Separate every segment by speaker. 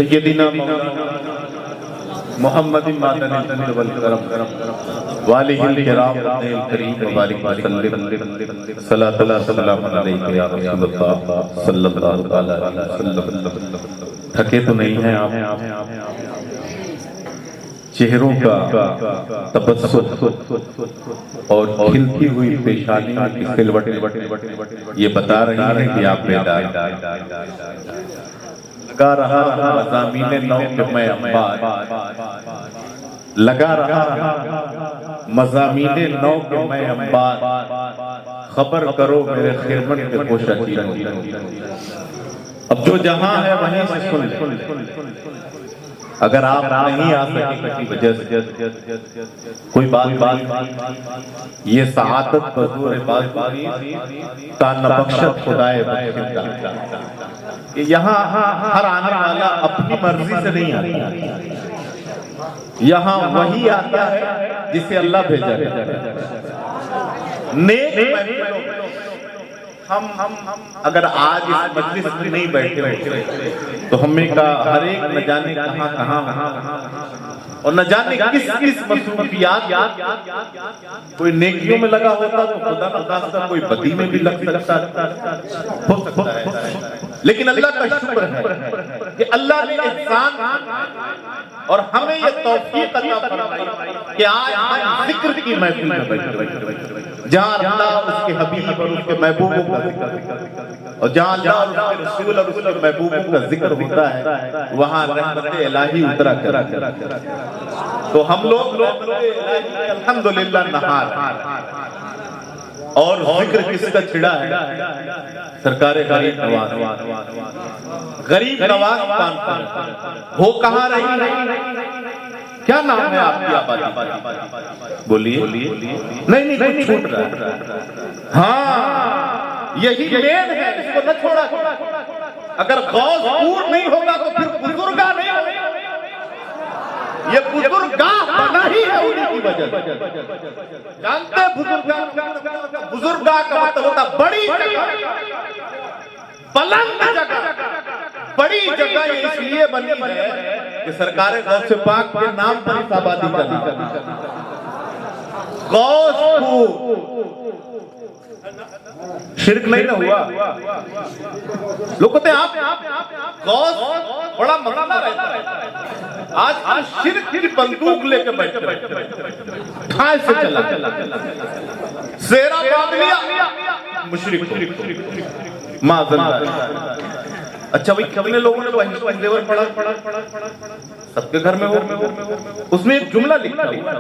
Speaker 1: سیدنا مولانا محمد مادن الجود والکرم والہ الکرام ابن الکریم وبارک وسلم صلاۃ اللہ سلام علیکہ یا رسول اللہ صلی اللہ علیہ وسلم۔ تھکے تو نہیں ہیں آپ؟ چہروں کا تبسم اور کھلتی ہوئی پیشانی کی سلوٹ یہ بتا رہی ہے کہ آپ بیدار۔ لگا رہا مضامین نو کہ میں انبار، لگا رہا مضامین نو کہ میں انبار، خبر کرو میرے خرمن کے خوشی۔ اب جو جہاں ہے وہیں سے سن، اگر آپ نہیں آ سکے کسی وجہ سے کوئی بات یہ سعادت بزور بات تا نبخشت خدائے بخشندہ کہ یہاں ہر آنے والا اپنی مرضی سے نہیں آتا، یہاں وہی آتا ہے جسے اللہ بھیجا ہے۔ نیک ہم اگر آج اس مجلس میں نہیں بیٹھے ہوتے تو ہمیں کا ہر ایک نہ جانے کہاں اور نہ جانے کس مصروفیات کوئی نیکیوں میں لگا ہوتا تو خدا نخواستہ کوئی بدی میں بھی لگ سکتا ہے۔ لیکن اللہ کا شکر ہے کہ اللہ نے احسان اور ہمیں یہ توفیق عطا فرمائی کہ آج ہم ذکر کی محفل میں بیٹھے، جہاں اللہ اس کے حبیب اور اس کے محبوبوں کا ذکر اور جہاں اللہ اور اس کے رسول اور اس کے محبوبوں کا ذکر ہوتا ہے وہاں رحمت الہی اترا کرا۔ تو ہم لوگ الحمدللہ نہار اور ذکر کس کا چھڑا ہے؟ سرکار غریب نواز، غریب نواز پان ہو کہاں رہی؟ کیا نام ہے آپ کی آبادی؟ بولیے۔ نہیں کوئی چھوٹ رہا ہے۔ ہاں یہی مین ہے، اس کو نہ چھوڑا۔ اگر غوث پور نہیں ہوگا تو پھر بزرگاہ نہیں ہوگا۔ یہ بزرگاہ بنا ہی ہے انہی کی وجہ سے۔ جانتے بزرگاہ کا مطلب ہوتا بڑی جگہ، بلند جگہ۔ بڑی جگہ یہ اس لیے بنی ہے کہ سرکار غوث پاک کے نام پر اس آبادی کا نام غوث پور۔ شرک نہیں نہ ہوا؟ لوگ کہتے ہیں آپ غوث بڑا مسئلہ رہتا ہے، آج شرک کی بندوق لے کے بیٹھے کھائے سے چلا زیرہ باندھ لیا مشرک معذن اللہ۔ اچھا بھئی کتنے لوگوں نے وحی دیور پڑھا؟ سب کے گھر میں ہو۔ اس میں ایک جملہ لکھا ہوا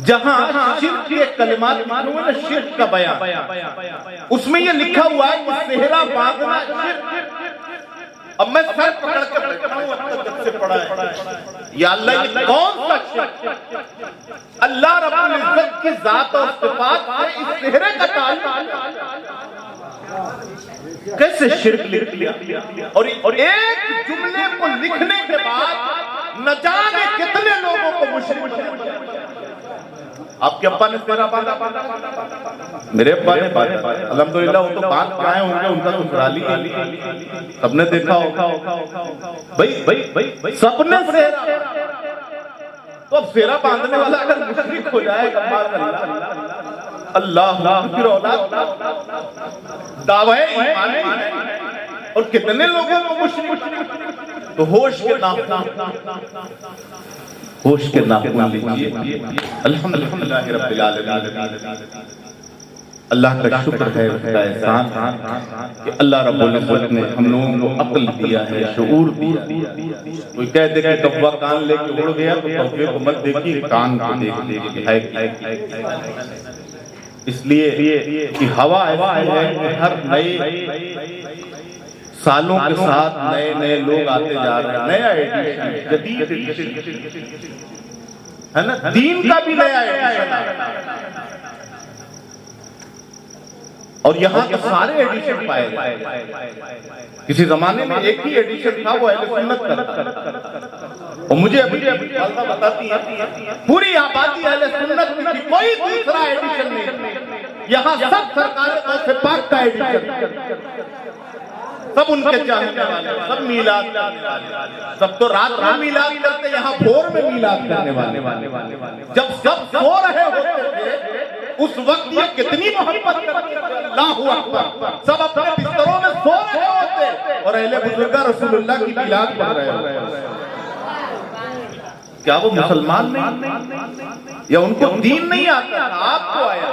Speaker 1: جہاں شرک کے کلمات ہوئے نا، شرک کا بیان، اس میں یہ لکھا ہوا ہے کہ صحرا باندھنا شرک۔ اب میں سر پکڑ کے بیٹھا ہوں اپنے جب سے پڑھا ہے یا اللہ یہ کون سا شرک؟ اللہ رب العزت کی ذات اور صفات سے اس صحرے کا تعلق کیسے شرک لکھ لیا؟ اور ایک جملے کو لکھنے کے بعد نہ جانے کتنے لوگوں کو مشرک۔ آپ کے ابا نے میرا باندھا، میرے ابا نے باندھا، الحمدللہ وہ تو باندھ کے آئے ہوں گے، ان کا تو کرا لیا، سب نے دیکھا ہوگا۔ بھائی سب نے سہرا، تو اب سہرا باندھنے والا اگر مشرک ہو جائے گا اللہ پھر اولاد دعوی ایمان اور کتنے لوگوں کو مشرک۔ تو ہوش کے ناخن لیجئے۔ الحمدللہ رب العالمین، اللہ کا شکر ہے، اس کا احسان کہ اللہ رب العزت نے ہم لوگوں کو عقل دیا ہے، شعور دیا۔ کوئی کہہ دے کہ کوا کان لے کے اڑ گیا تو کوے کو مت دیکھیے، کان کو دیکھیے ہے۔ اس لیے کہ ہوا ایسی ہے کہ ہر نئے سالوں کے ساتھ نئے لوگ آتے جا رہے ہیں، نیا ایڈیشن، جدید ایڈیشن ہے نا، دین کا بھی نیا ایڈیشن ہے۔ اور یہاں تو سارے ایڈیشن پائے گئے۔ کسی زمانے میں ایک ہی ایڈیشن تھا، وہ اہل سنت کا، اور مجھے والدہ بتاتی ہے پوری آبادی اہل سنت کی، کوئی دوسرا ایڈیشن نہیں، یہاں سب سرکار غوث پاک کا ایڈیشن، سب ان کے چاہنے والے، سب میلاد کرنے والے، سب تو رات میں میلاد کرتے، یہاں بھور میں میلاد کرنے والے۔ جب سب سو رہے ہوتے تھے اس وقت یہ کتنی محبت کرتے تھے، اللہ اکبر، سب اپنے بستروں میں سو رہے ہوتے اور اہل بزرگاں رسول اللہ کی میلاد پڑھ رہے ہوتے۔ کیا وہ مسلمان نہیں یا ان کو دین نہیں آتا تھا؟ آپ کو آیا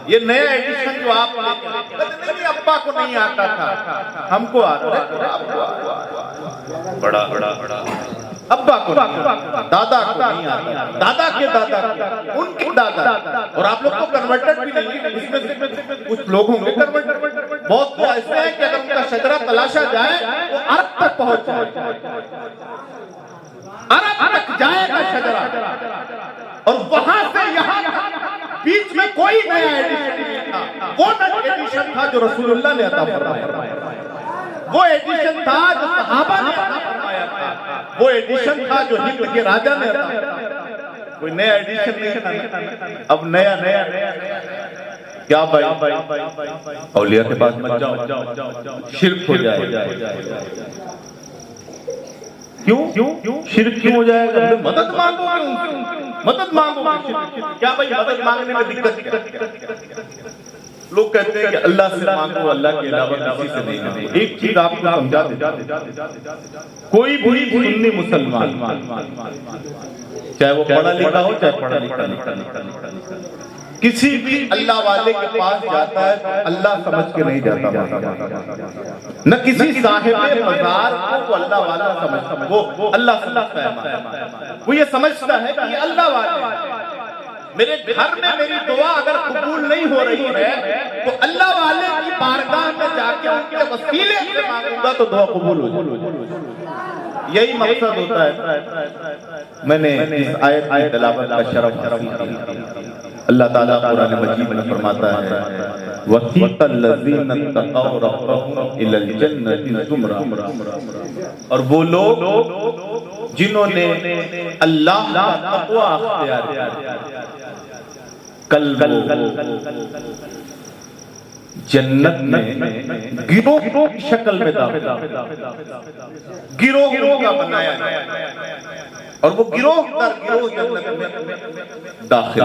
Speaker 1: یہ نیا ایڈیشن جو آپ نہیں، ابا کو نہیں آتا تھا، ہم کو آتا ہے، بڑا ابا کو نہیں آتا، دادا کو نہیں آتا، دادا کے دادا ان کے دادا، اور آپ لوگ کو کنورٹڈ بھی نہیں، اس میں سے کچھ لوگ ہوں گے کنورٹڈ، بہت تو ایسے ہیں کہ اگر ان کا شجرہ تلاشا جائے وہ عرب تک پہنچ جائے، عرب تک جائے گا شجرہ، اور وہاں سے یہاں بیچ میں کوئی نیا ایڈیشن نہیں تھا، وہ نیا ایڈیشن تھا جو رسول اللہ نے عطا فرمایا، وہ ایڈیشن تھا جو صحابہ نے عطا فرمایا تھا، وہ ایڈیشن تھا جو ہند کے راجہ نے عطا فرمایا، کوئی نیا ایڈیشن نہیں تھا۔ اب نیا کیا بھائی، اولیاء کے پاس مت جاؤ، شرک ہو جائے۔ کیوں شرک کیوں ہو جائے گا؟ مدد مانگو گے، مدد مانگو گے، کیا بھائی مدد مانگنے میں دقت کیا؟ لوگ کہتے ہیں کہ اللہ سے مانگو، اللہ کے علاوہ کسی سے نہیں مانگو۔ ایک چیز آپ کو سمجھا دیتا، کوئی بھی سنی مسلمان چاہے وہ پڑھا لکھا ہو چاہے پڑھا لکھا نہیں، کسی بھی اللہ والے کے پاس جاتا ہے تو اللہ سمجھ کے نہیں جاتا، نہ کسی صاحب مزار کو اللہ والا سمجھتا، وہ اللہ فہمتا ہے، وہ یہ سمجھتا ہے کہ یہ اللہ والے، میرے گھر میں میری دعا اگر قبول نہیں ہو رہی ہے تو اللہ والے کی بارگاہ میں جا کے ان کے وسیلے سے مانگوں گا تو دعا قبول ہو جائے، یہی مقصد ہوتا ہے۔ میں نے اس آیت کی تلاوت کا شرف اللہ تعالیٰ قرآن مجید میں فرماتا ہے وَسِيقَ الَّذِينَ اتَّقَوْا رَبَّهُمْ إِلَى الْجَنَّةِ زُمْرًا، اور وہ لوگ جنہوں نے اللہ کا تقوی اختیار کیا، کل جنت میں گروہ کی شکل میں داخل، گروہ کا بنایا اور وہ گروہ در گروہ جنت میں داخل۔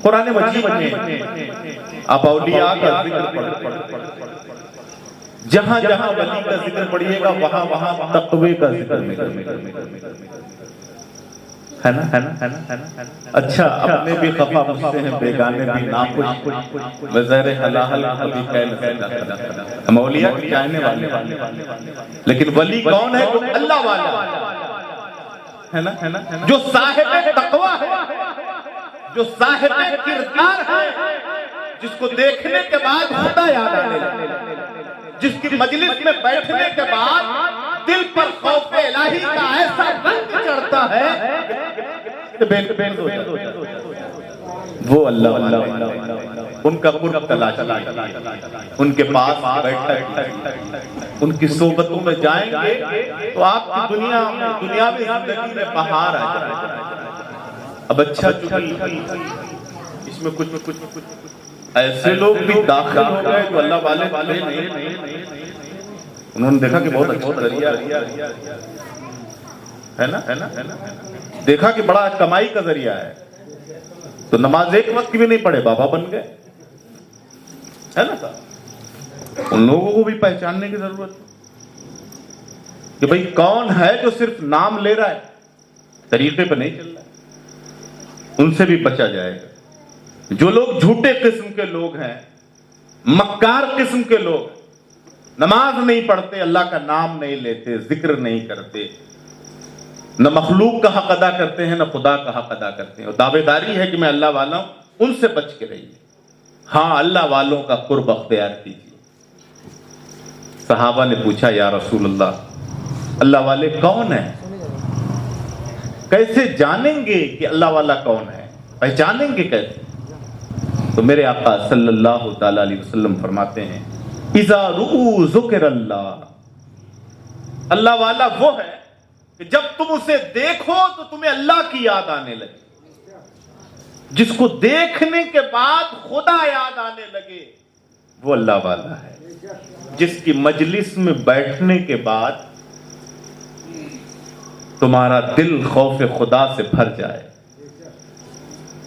Speaker 1: قرآن مجید میں آپ اولیاء کا ذکر پڑھیں، جہاں جہاں ولی کا ذکر پڑھیے گا وہاں وہاں تقوی کا ذکر ہے نا۔ اچھا اپنے بھی خفا مجھ سے ہیں، بیگانے بھی ناخوش، بظاہر حلال کبھی کہہ نہیں سکتا، ہم اولیاء کی چاہنے والے، لیکن ولی کون ہے؟ جو اللہ والا ہے نا، جو صاحب تقوی ہے، جو صاحب کردار ہے، جس کو دیکھنے کے بعد خدا یاد آنے لگے، جس کی مجلس میں بیٹھنے کے بعد دل پر خوف الہی کا ایسا رنگ چڑھتا ہے وہ اللہ والا، ان کا قرب تلاش، ان کے پاس بیٹھ ان کی صحبتوں میں جائیں گے تو آپ کی دنیاوی زندگی میں بہار آ جائے گا۔ اب اچھا اس میں کچھ ایسے لوگ بھی داخل ہو گئے جو اللہ والے نہیں، انہوں نے دیکھا کہ بہت اچھا ذریعہ ہے نا، دیکھا کہ بڑا کمائی کا ذریعہ ہے، تو نماز ایک وقت کی بھی نہیں پڑھے بابا بن گئے، ہے نا۔ ان لوگوں کو بھی پہچاننے کی ضرورت ہے کہ بھئی کون ہے جو صرف نام لے رہا ہے، طریقے پہ نہیں چل رہا ہے، ان سے بھی بچا جائے گا۔ جو لوگ جھوٹے قسم کے لوگ ہیں، مکار قسم کے لوگ، نماز نہیں پڑھتے، اللہ کا نام نہیں لیتے، ذکر نہیں کرتے، نہ مخلوق کا حق ادا کرتے ہیں نہ خدا کا حق ادا کرتے ہیں، اور دعوے داری ہے کہ میں اللہ والا ہوں، ان سے بچ کے رہیے۔ ہاں اللہ والوں کا قرب اختیار کیجیے۔ صحابہ نے پوچھا یا رسول اللہ والے کون ہیں؟ کیسے جانیں گے کہ اللہ والا کون ہے؟ پہچانیں گے کیسے؟ تو میرے آقا صلی اللہ تعالی علیہ وسلم فرماتے ہیں اذا رؤوا ذکر اللہ، اللہ والا وہ ہے کہ جب تم اسے دیکھو تو تمہیں اللہ کی یاد آنے لگے، جس کو دیکھنے کے بعد خدا یاد آنے لگے، وہ اللہ والا ہے جس کی مجلس میں بیٹھنے کے بعد تمہارا دل خوف خدا سے بھر جائے،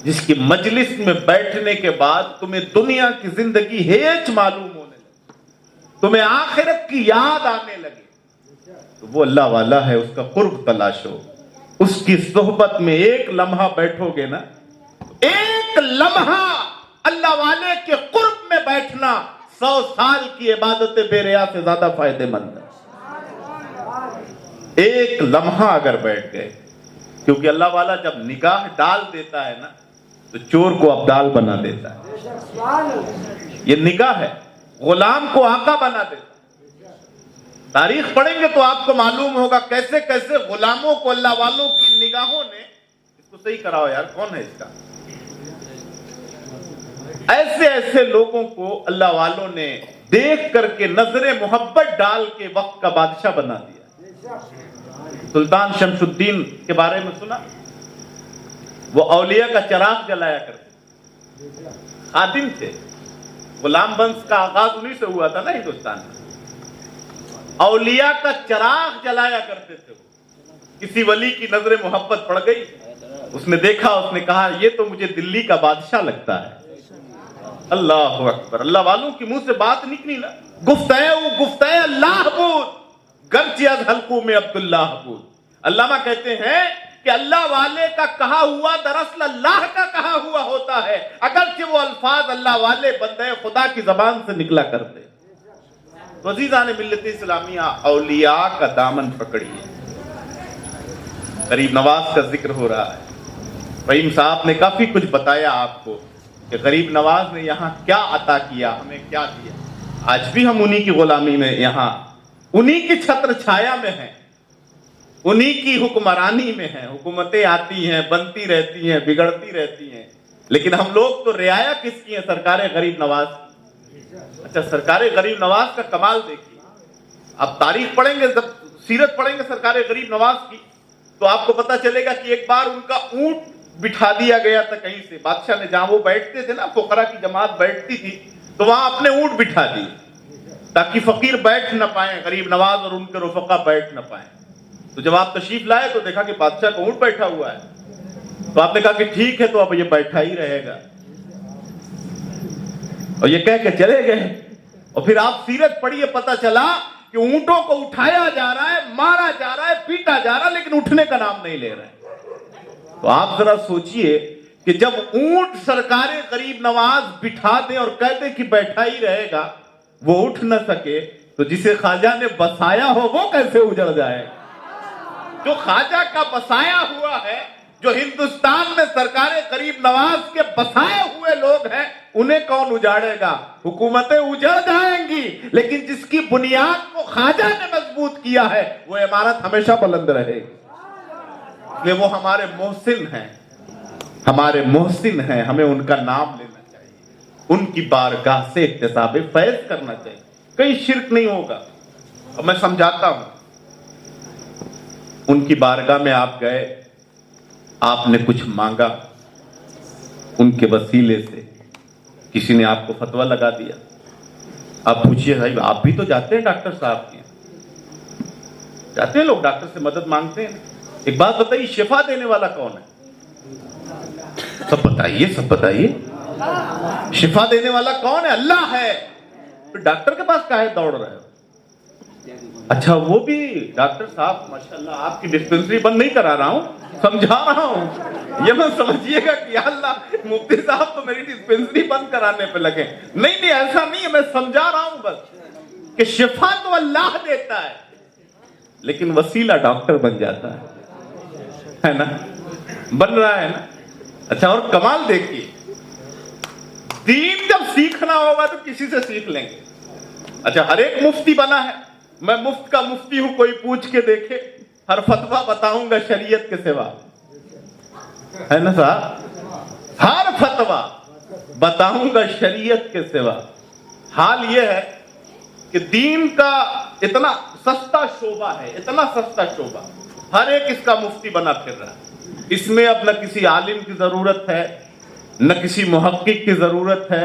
Speaker 1: جس کی مجلس میں بیٹھنے کے بعد تمہیں دنیا کی زندگی ہیچ معلوم ہونے لگے، تمہیں آخرت کی یاد آنے لگے، تو وہ اللہ والا ہے، اس کا قرب تلاشو، اس کی صحبت میں ایک لمحہ بیٹھو گے نا، ایک لمحہ اللہ والے کے قرب میں بیٹھنا 100 سال کی عبادت بے ریا سے زیادہ فائدے مند ہے۔ ایک لمحہ اگر بیٹھ گئے، کیونکہ اللہ والا جب نگاہ ڈال دیتا ہے نا تو چور کو ابدال بنا دیتا ہے، یہ نگاہ ہے، غلام کو آقا بنا دیتا ہے۔ تاریخ پڑھیں گے تو آپ کو معلوم ہوگا کیسے کیسے غلاموں کو اللہ والوں کی نگاہوں نے، اس کو صحیح کراؤ یار، کون ہے اس کا، ایسے ایسے لوگوں کو اللہ والوں نے دیکھ کر کے نظر محبت ڈال کے وقت کا بادشاہ بنا دیا۔ سلطان شمس الدین کے بارے میں سنا، وہ اولیاء کا چراغ جلایا کرتے، خادم تھے، غلام بنس کا آغاز انہی سے ہوا تھا نا ہندوستان میں، اولیاء کا چراغ جلایا کرتے تھے۔ کسی ولی کی نظر محبت پڑ گئی، اس نے دیکھا، اس نے کہا یہ تو مجھے دلی کا بادشاہ لگتا ہے۔ اللہ اکبر، اللہ والوں کی منہ سے بات نکلی نا، گفتہ اللہ بود گرچہ از حلقوں میں عبداللہ بود۔ علامہ کہتے ہیں کہ اللہ والے کا کہا ہوا دراصل اللہ کا کہا ہوا ہوتا ہے، اگرچہ وہ الفاظ اللہ والے بندے خدا کی زبان سے نکلا کرتے۔ تو عزیزان ملت اسلامیہ، اولیاء کا دامن پکڑیے۔ غریب نواز کا ذکر ہو رہا ہے، فہیم صاحب نے کافی کچھ بتایا آپ کو کہ غریب نواز نے یہاں کیا عطا کیا، ہمیں کیا دیا۔ آج بھی ہم انہی کی غلامی میں، یہاں انہی کی چھتر چھایا میں ہیں، انہی کی حکمرانی میں ہیں، حکومتیں آتی ہیں، بنتی رہتی ہیں، بگڑتی رہتی ہیں، لیکن ہم لوگ تو رعایا کس کی ہیں؟ سرکار غریب نواز کی۔ اچھا، سرکار غریب نواز کا کمال دیکھیے، آپ تاریخ پڑھیں گے، جب سیرت پڑھیں گے سرکار غریب نواز کی تو آپ کو پتا چلے گا کہ ایک بار ان کا اونٹ بٹھا دیا گیا تھا کہیں سے، بادشاہ نے، جہاں وہ بیٹھتے تھے نا، فقراء کی جماعت بیٹھتی تھی، تو وہاں اپنے اونٹ بٹھا دی تاکہ فقیر بیٹھ نہ پائیں، غریب نواز اور ان کے رفقا بیٹھ نہ پائیں۔ تو جب آپ تشریف لائے تو دیکھا کہ بادشاہ کا اونٹ بیٹھا ہوا ہے، تو آپ نے کہا کہ ٹھیک ہے، تو اب یہ بیٹھا ہی رہے گا، اور یہ کہہ کے چلے گئے۔ اور پھر آپ سیرت پڑھیے، پتا چلا کہ اونٹوں کو اٹھایا جا رہا ہے، مارا جا رہا ہے، پیٹا جا رہا ہے، لیکن اٹھنے کا نام نہیں لے رہے۔ تو آپ ذرا سوچئے کہ جب اونٹ سرکار غریب نواز بٹھا دیں اور کہہ دیں کہ بیٹھا ہی رہے گا، وہ اٹھ نہ سکے، تو جسے خواجہ نے بسایا ہو وہ کیسے اجڑ جائے؟ جو خواجہ کا بسایا ہوا ہے، جو ہندوستان میں سرکار غریب نواز کے بسائے ہوئے لوگ ہیں، انہیں کون اجاڑے گا؟ حکومتیں اجڑ جائیں گی، لیکن جس کی بنیاد کو خواجہ نے مضبوط کیا ہے وہ عمارت ہمیشہ بلند رہے گی۔ کہ وہ ہمارے محسن ہیں، ہمارے محسن ہیں، ہمیں ان کا نام لینا چاہیے، ان کی بارگاہ سے احتساب فیض کرنا چاہیے، کہیں شرک نہیں ہوگا۔ اور میں سمجھاتا ہوں، ان کی بارگاہ میں آپ گئے، آپ نے کچھ مانگا، ان کے وسیلے سے کسی نے آپ کو فتویٰ لگا دیا، آپ پوچھئے بھائی آپ بھی تو جاتے ہیں ڈاکٹر صاحب کے، جاتے ہیں لوگ ڈاکٹر سے مدد مانگتے ہیں، ایک بات بتائیے، شفا دینے والا کون ہے؟ سب بتائیے، شفا دینے والا کون ہے؟ اللہ ہے، پھر ڈاکٹر کے پاس کاہے دوڑ رہے ہو؟ اچھا، وہ بھی ڈاکٹر صاحب ماشاءاللہ آپ کی ڈسپنسری بند نہیں کرا رہا ہوں، سمجھا رہا ہوں، یہ میں سمجھیے گا کہ یا اللہ مفتی صاحب تو میری ڈسپنسری بند کرانے پہ لگے، نہیں ایسا نہیں ہے، میں سمجھا رہا ہوں بس کہ شفا تو اللہ دیتا ہے، لیکن وسیلہ ڈاکٹر بن جاتا ہے نا، بن رہا ہے نا۔ اچھا، اور کمال دیکھیے، دین جب سیکھنا ہوگا تو کسی سے سیکھ لیں گے۔ اچھا، ہر ایک مفتی بنا ہے، میں مفت کا مفتی ہوں، کوئی پوچھ کے دیکھے، ہر فتویٰ بتاؤں گا شریعت کے سوا، ہے نا صاحب، ہر فتویٰ بتاؤں گا شریعت کے سوا۔ حال یہ ہے کہ دین کا اتنا سستا شعبہ ہے، اتنا سستا شعبہ، ہر ایک اس کا مفتی بنا پھر رہا ہے، اس میں اب نہ کسی عالم کی ضرورت ہے، نہ کسی محقق کی ضرورت ہے،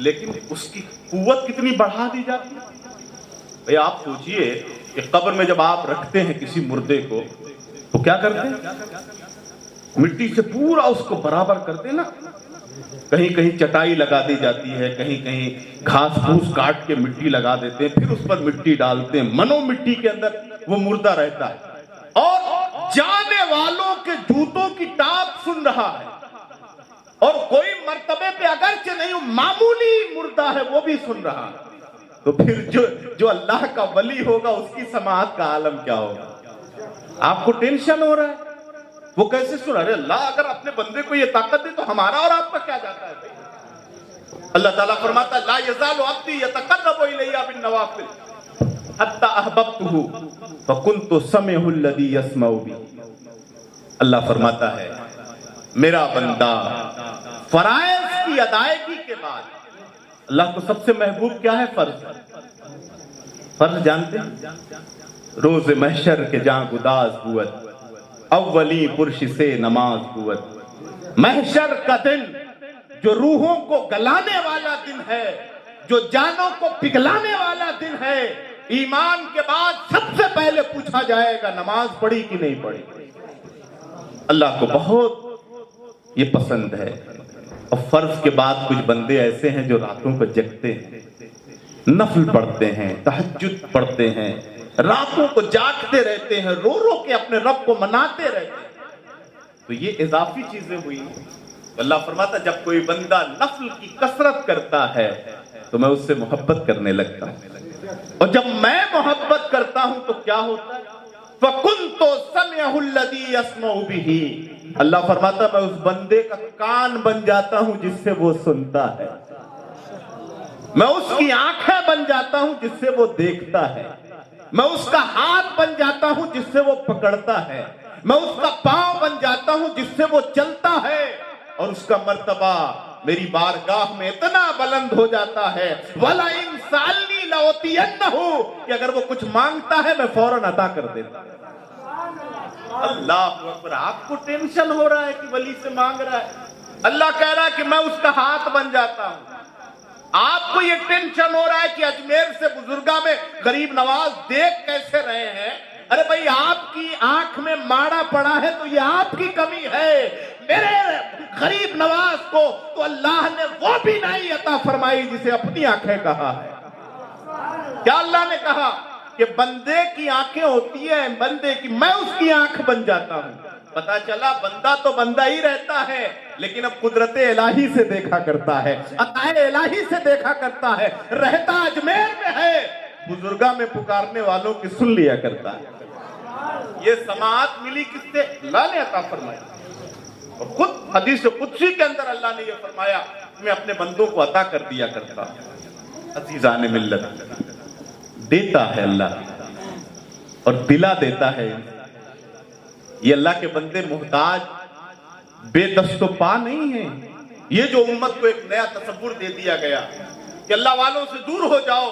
Speaker 1: لیکن اس کی قوت کتنی بڑھا دی جاتی ہے. بھئی آپ سوچئے کہ قبر میں جب آپ رکھتے ہیں کسی مردے کو تو کیا کرتے ہیں؟ مٹی سے پورا اس کو برابر کرتے ہیں نا. کہیں کہیں چٹائی لگا دی جاتی ہے, کہیں کہیں گھاس پھوس کاٹ کے مٹی لگا دیتے ہیں, پھر اس پر مٹی ڈالتے ہیں. منو مٹی کے اندر وہ مردہ رہتا ہے اور جانے والوں کے جوتوں کی ٹاپ سن رہا ہے, اور کوئی مرتبے پہ اگرچہ نہیں معمولی مردہ ہے وہ بھی سن رہا ہے. تو پھر جو اللہ کا ولی ہوگا اس کی سماعت کا عالم کیا ہوگا؟ آپ کو ٹینشن ہو رہا ہے وہ کیسے سن رہا ہے؟ اللہ اگر اپنے بندے کو یہ طاقت دے تو ہمارا اور آپ کا کیا جاتا ہے بھائی؟ اللہ تعالیٰ فرماتا ہے لا یزال عبدی یتقرب الی بالنوافل حتی احببتہ فکنت سمعہ الذی یسمع بہ. اللہ فرماتا ہے میرا بندہ فرائض کی ادائیگی کے بعد, اللہ کو سب سے محبوب کیا ہے؟ فرض. فرض جانتے ہیں؟ روز محشر کے جاں گداز قوت, اولی پرش سے نماز قوت. محشر کا دن جو روحوں کو گلانے والا دن ہے, جو جانوں کو پگھلانے والا دن ہے. ایمان کے بعد سب سے پہلے پوچھا جائے گا نماز پڑھی کہ نہیں پڑھی. اللہ کو بہت یہ پسند ہے. اور فرض کے بعد کچھ بندے ایسے ہیں جو راتوں کو جگتے ہیں, نفل پڑھتے ہیں, تہجد پڑھتے ہیں, راتوں کو جاگتے رہتے ہیں, رو رو کے اپنے رب کو مناتے رہتے ہیں. تو یہ اضافی چیزیں ہوئی. اللہ فرماتا جب کوئی بندہ نفل کی کثرت کرتا ہے تو میں اس سے محبت کرنے لگتا ہوں, اور جب میں محبت کرتا ہوں تو کیا ہوتا ہے؟ فَكُنْتُ سَمِعَهُ الَّذِي يَسْمَعُ بِهِ. اللہ فرماتا میں اس بندے کا کان بن جاتا ہوں جس سے وہ سنتا ہے, میں اس کی آنکھیں بن جاتا ہوں جس سے وہ دیکھتا ہے, میں اس کا ہاتھ بن جاتا ہوں جس سے وہ پکڑتا ہے, میں اس کا پاؤں بن جاتا ہوں جس سے وہ چلتا ہے, اور اس کا مرتبہ میری بارگاہ میں اتنا بلند ہو جاتا ہے وَلَئِن سَأَلْنِي لَأُعْطِيَنَّهُ کہ اگر وہ کچھ مانگتا ہے میں فوراً عطا کر دیتا ہوں. اللہ اکبر. آپ کو ٹینشن ہو رہا ہے کہ ولی سے مانگ رہا ہے, اللہ کہہ رہا ہے کہ میں اس کا ہاتھ بن جاتا ہوں. آپ کو یہ ٹینشن ہو رہا ہے کہ اجمیر سے بزرگاہ میں غریب نواز دیکھ کیسے رہے ہیں. ارے بھائی آپ کی آنکھ میں ماڑا پڑا ہے تو یہ آپ کی کمی ہے. میرے غریب نواز کو تو اللہ نے وہ بھی نہیں عطا فرمائی جسے اپنی آنکھیں کہا ہے. کیا اللہ نے کہا کہ بندے کی آنکھیں ہوتی ہیں بندے کی, میں اس کی آنکھ بن جاتا ہوں. پتا چلا بندہ تو بندہ ہی رہتا ہے لیکن اب قدرت الہی سے دیکھا کرتا ہے, عطائے الہی سے دیکھا کرتا ہے. رہتا اجمیر میں ہے, بزرگاہ میں پکارنے والوں کی سن لیا کرتا ہے. یہ سماعت ملی کس سے؟ اللہ نے عطا فرمایا. اور خود حدیث قدسی کے اندر اللہ نے یہ فرمایا میں اپنے بندوں کو عطا کر دیا کرتا ہوں. عزیزان ملت, دیتا ہے اللہ اور دلا دیتا ہے. یہ اللہ کے بندے محتاج بے دست و پا نہیں ہیں. یہ جو امت کو ایک نیا تصور دے دیا گیا کہ اللہ والوں سے دور ہو جاؤ,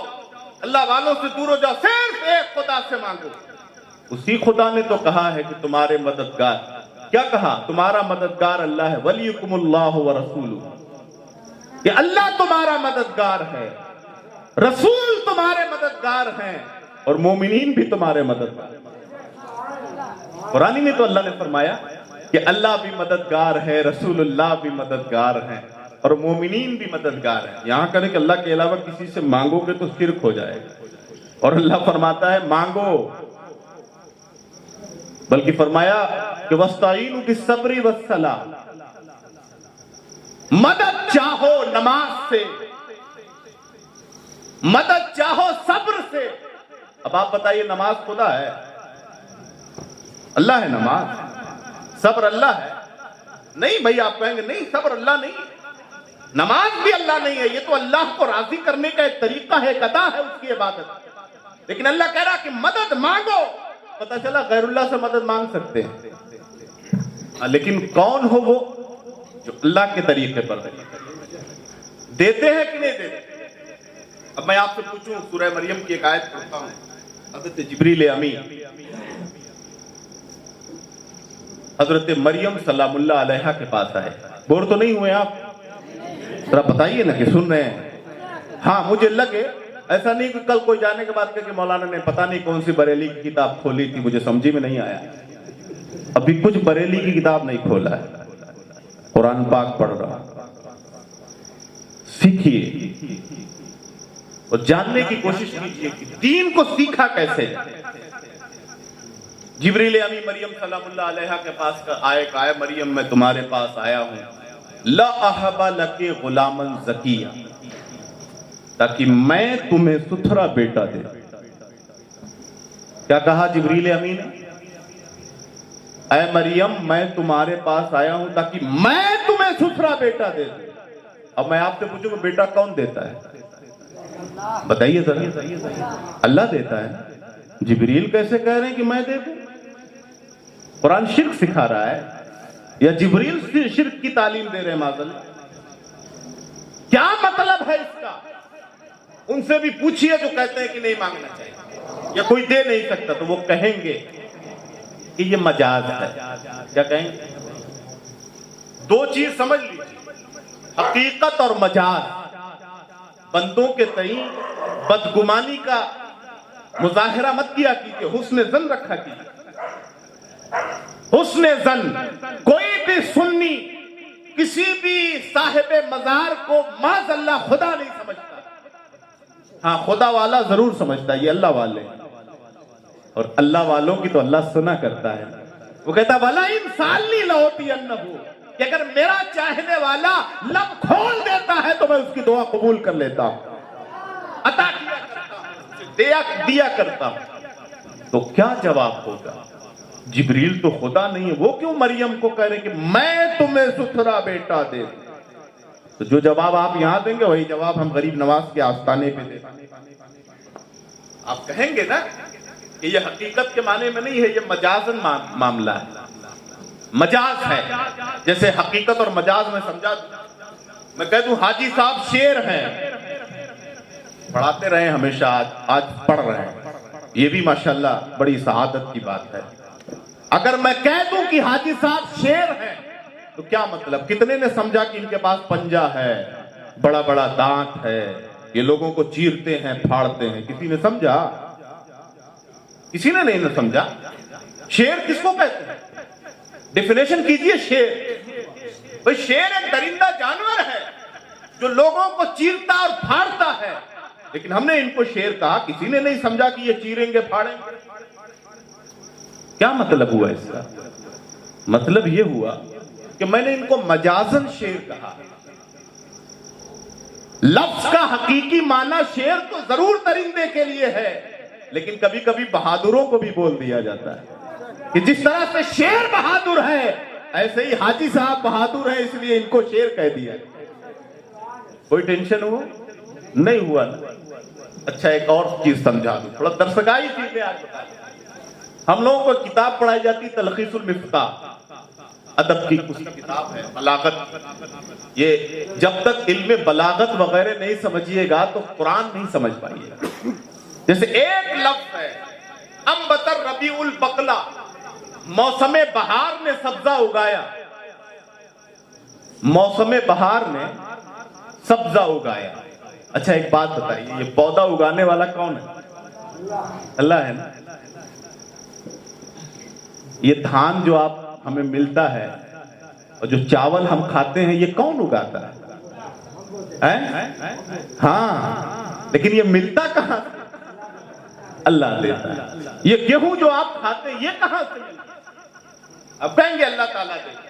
Speaker 1: اللہ والوں سے دور ہو جاؤ, صرف ایک خدا سے مانگو. اسی خدا نے تو کہا ہے کہ تمہارے مددگار, کیا کہا؟ تمہارا مددگار اللہ ہے. ولیکم اللہ ورسولہ, کہ اللہ تمہارا مددگار ہے, رسول تمہارے مددگار ہیں, اور مومنین بھی تمہارے مددگار ہیں. قرآن میں تو اللہ نے فرمایا کہ اللہ بھی مددگار ہے, رسول اللہ بھی مددگار ہیں, اور مومنین بھی مددگار ہیں. یہاں کریں کہ اللہ کے علاوہ کسی سے مانگو گے تو شرک ہو جائے گا. اور اللہ فرماتا ہے مانگو, بلکہ فرمایا کہ وَاسْتَعِينُوا بِالصَّبْرِ وَالصَّلَاةِ, مدد چاہو نماز سے, مدد چاہو صبر سے. اب آپ بتائیے نماز خدا ہے؟ اللہ ہے نماز, صبر اللہ ہے؟ نہیں بھائی, آپ کہیں گے نہیں صبر اللہ نہیں ہے, نماز بھی اللہ نہیں ہے. یہ تو اللہ کو راضی کرنے کا ایک طریقہ ہے, ایک ادا ہے اس کی عبادت. لیکن اللہ کہہ رہا کہ مدد مانگو. پتہ چلا غیر اللہ سے مدد مانگ سکتے ہیں, لیکن کون ہو وہ جو اللہ کے طریقے پر دیتے ہیں کہ نہیں دیتے. اب میں آپ سے پوچھوں, سورہ مریم کی ایک آیت پڑھتا ہوں. حضرت جبریل امین حضرت مریم سلام اللہ علیہا کے پاس آئے. بور تو نہیں ہوئے آپ؟ ذرا بتائیے نا کہ سن رہے ہیں. ہاں مجھے لگے، ایسا نہیں کہ کل کوئی جانے کے بعد کہ مولانا نے پتہ نہیں کون سی بریلی کی کتاب کھولی تھی، مجھے سمجھ میں نہیں آیا. ابھی کچھ بریلی کی کتاب نہیں کھولا ہے، قرآن پاک پڑھ رہا. سیکھیے اور جاننے کی کوشش کیجیے کہ دین کو سیکھا کیسے. جبریل امی مریم سلام اللہ علیہ کے پاس آئے مریم میں تمہارے پاس آیا ہوں لا احب لک غلاما زکیہ، تاکہ میں تمہیں ستھرا بیٹا دے. کیا کہا جبریل امی نے؟ اے مریم میں تمہارے پاس آیا ہوں تاکہ میں تمہیں ستھرا بیٹا دے دوں. اب میں آپ سے پوچھوں کہ بیٹا کون دیتا ہے؟ بتائیے ذرا. اللہ دیتا ہے. جبریل کیسے کہہ رہے ہیں کہ میں دے دوں؟ قرآن شرک سکھا رہا ہے یا جبریل شرک کی تعلیم دے رہے ہیں؟ معذل کیا مطلب ہے اس کا؟ ان سے بھی پوچھئے جو کہتے ہیں کہ نہیں مانگنا چاہیے یا کوئی دے نہیں سکتا، تو وہ کہیں گے کہ یہ مجاز ہے. کیا کہیں گے؟ دو چیز سمجھ لیجیے، حقیقت اور مجاز. بندوں کے تئیں بدگمانی کا مظاہرہ مت کیا کیجیے، حسن ظن رکھا کیجیے. حسن ظن. کوئی بھی سنی کسی بھی صاحب مزار کو معاذ اللہ خدا نہیں سمجھتا. ہاں خدا والا ضرور سمجھتا ہے، یہ اللہ والے، اور اللہ والوں کی تو اللہ سنا کرتا ہے. وہ کہتا ہے وَلَا اِنسَانِ لَأُوتِيَنَّهُ، کہ اگر میرا چاہنے والا لب کھول دیتا ہے تو میں اس کی دعا قبول کر لیتا ہوں، عطا کیا کرتا ہوں، دیا کرتا ہوں. تو کیا جواب ہوگا؟ جبریل تو خدا نہیں ہے، وہ کیوں مریم کو کہہ رہے کہ میں تمہیں ستھرا بیٹا دے دوں؟ تو جو جواب آپ یہاں دیں گے وہی جواب ہم غریب نواز کے آستانے پہ دیں. آپ کہیں گے نا کہ یہ حقیقت کے معنی میں نہیں ہے، یہ مجازن معاملہ ہے، مجاز ہے. جیسے حقیقت اور مجاز میں سمجھا دوں. میں کہہ دوں حاجی صاحب شیر ہیں، پڑھاتے رہے ہمیشہ، آج پڑھ رہے ہیں، یہ بھی ماشاءاللہ بڑی سعادت کی بات ہے. اگر میں کہہ دوں کہ حاجی صاحب شیر ہیں تو کیا مطلب؟ کتنے نے سمجھا کہ ان کے پاس پنجہ ہے، بڑا بڑا دانت ہے، یہ لوگوں کو چیرتے ہیں پھاڑتے ہیں؟ کسی نے سمجھا؟ کسی نے نہیں سمجھا. شیر کس کو کہتے ہیں؟ ڈیفینیشن کیجئے. شیر بھئی شیر ایک درندہ جانور ہے جو لوگوں کو چیرتا اور پھاڑتا ہے، لیکن ہم نے ان کو شیر کہا، کسی نے نہیں سمجھا کہ یہ چیریں گے پھاڑیں گے. کیا مطلب ہوا اس کا؟ مطلب یہ ہوا کہ میں نے ان کو مجازن شیر کہا. لفظ کا حقیقی معنی شیر تو ضرور درندے کے لیے ہے، لیکن کبھی کبھی بہادروں کو بھی بول دیا جاتا ہے کہ جس طرح سے شیر بہادر ہے ایسے ہی حاجی صاحب بہادر ہے، اس لیے ان کو شیر کہہ دیا. کوئی ٹینشن ہوا؟ نہیں ہوا نا. اچھا ایک اور چیز سمجھا دوں، تھوڑا درسگائی چیزیں آج بتا دوں. ہم لوگوں کو کتاب پڑھائی جاتی تلخیص المفتاح، ادب کی اس کتاب ہے، بلاغت. یہ جب تک علم بلاغت وغیرہ نہیں سمجھیے گا تو قرآن نہیں سمجھ پائیے گا. جیسے ایک لفظ ہے انبت الربیع البقلہ، موسم بہار نے سبزہ اگایا. موسم بہار نے سبزہ اگایا. اچھا ایک بات بتائیے، یہ پودا اگانے والا کون ہے؟ اللہ ہے نا. یہ دھان جو آپ ہمیں ملتا ہے اور جو چاول ہم کھاتے ہیں یہ کون اگاتا ہے؟ ہاں لیکن یہ ملتا کہاں؟ اللہ دیتا ہے. یہ گیہوں جو آپ کھاتے ہیں یہ کہاں سے ملتا؟ اب کہیں گے اللہ تعالیٰ دیتا ہے.